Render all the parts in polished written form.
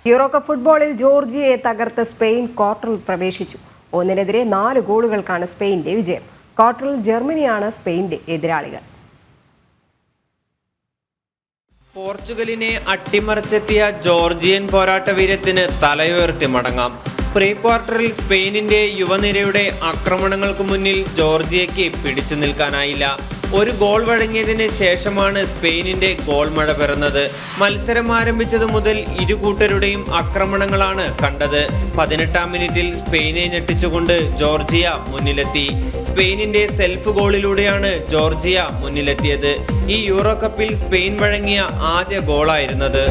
Euro cup ഫുട്ബോളിൽ ജോർജിയയെ തകർത്ത് Spain ക്വാർട്ടറിൽ പ്രവേശിച്ചു. 1-നെതിരെ 4 ഗോളുകൾക്കാണ് സ്പെയിന്റെ വിജയം. ക്വാർട്ടറിൽ ജർമ്മനിയാണ് സ്പെയിന്റെ എതിരാളികൾ. പോർച്ചുഗലിനെ അട്ടിമറിച്ചെത്തിയ ജോർജിയൻ പോരാട്ട വീരത്തിന് തലയുയർത്തി മടങ്ങാം. പ്രീ ക്വാർട്ടറിൽ സ്പെയിനിന്റെ യുവനിരയുടെ ആക്രമണങ്ങൾക്ക് മുന്നിൽ ജോർജിയയ്ക്ക് പിടിച്ചു നിൽക്കാനായില്ല. ഒരു ഗോൾ വഴങ്ങിയതിന് ശേഷമാണ് സ്പെയിനിന്റെ ഗോൾ മഴ പിറന്നത്. മത്സരം ആരംഭിച്ചതു മുതൽ ഇരു കൂട്ടരുടെയും ആക്രമണങ്ങളാണ് കണ്ടത്. 18-ാം മിനിറ്റിൽ സ്പെയിനെ ഞെട്ടിച്ചുകൊണ്ട് ജോർജിയ മുന്നിലെത്തി. സ്പെയിനിന്റെ സെൽഫ് ഗോളിലൂടെയാണ് ജോർജിയ മുന്നിലെത്തിയത്. ഈ യൂറോ കപ്പിൽ സ്പെയിൻ വഴങ്ങിയ ആദ്യ ഗോളായിരുന്നത്.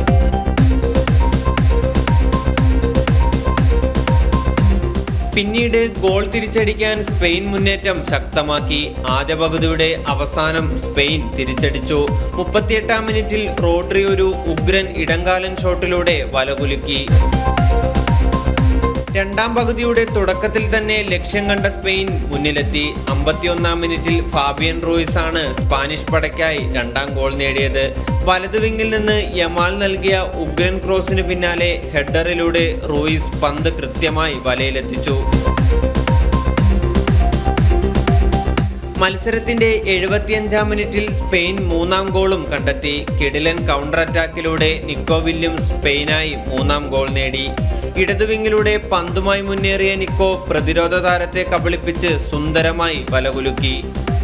പിന്നീട് ഗോൾ തിരിച്ചടിക്കാൻ സ്പെയിൻ മുന്നേറ്റം ശക്തമാക്കി. ആദ്യ പകുതിയുടെ അവസാനം സ്പെയിൻ തിരിച്ചടിച്ചു. 38-ാം മിനിറ്റിൽ റോഡ്രി ഒരു ഉഗ്രൻ ഇടങ്കാലൻ ഷോട്ടിലൂടെ വലകുലുക്കി. രണ്ടാം പകുതിയുടെ തുടക്കത്തിൽ തന്നെ ലക്ഷ്യം കണ്ട സ്പെയിൻ മുന്നിലെത്തി. 51-ാം മിനിറ്റിൽ ഫാബിയൻ റൂയിസ് ആണ് സ്പാനിഷ് പടയ്ക്കായി രണ്ടാം ഗോൾ നേടിയത്. വലതു വിങ്ങിൽ നിന്ന് യമാൽ നൽകിയ ഉഗ്രൻ ക്രോസിന് പിന്നാലെ ഹെഡറിലൂടെ റൂയിസ് പന്ത് കൃത്യമായി വലയിലെത്തിച്ചു. മത്സരത്തിന്റെ 75-ാം മിനിറ്റിൽ സ്പെയിൻ 3-ാം ഗോളും കണ്ടെത്തി. കിടിലൻ കൗണ്ടർ അറ്റാക്കിലൂടെ നിക്കോ വില്യംസ് സ്പെയിനായി 3-ാം ഗോൾ നേടി. ഇടതുവിങ്ങിലൂടെ പന്തുമായി മുന്നേറിയ നിക്കോ പ്രതിരോധ താരത്തെ കബളിപ്പിച്ച് സുന്ദരമായി വലകുലുക്കി.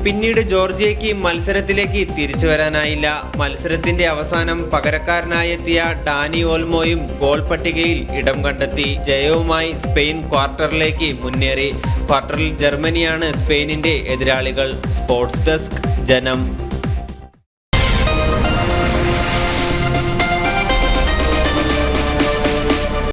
പിന്നീട് ജോർജിയയ്ക്ക് മത്സരത്തിലേക്ക് തിരിച്ചു വരാനായില്ല. മത്സരത്തിന്റെ അവസാനം പകരക്കാരനായി എത്തിയ ഡാനി ഓൾമോയും ഗോൾ പട്ടികയിൽ ഇടം കണ്ടെത്തി. ജയവുമായി സ്പെയിൻ ക്വാർട്ടറിലേക്ക് മുന്നേറി. ക്വാർട്ടറിൽ ജർമ്മനിയാണ് സ്പെയിനിന്റെ എതിരാളികൾ. സ്പോർട്സ് ഡെസ്ക്, ജനം.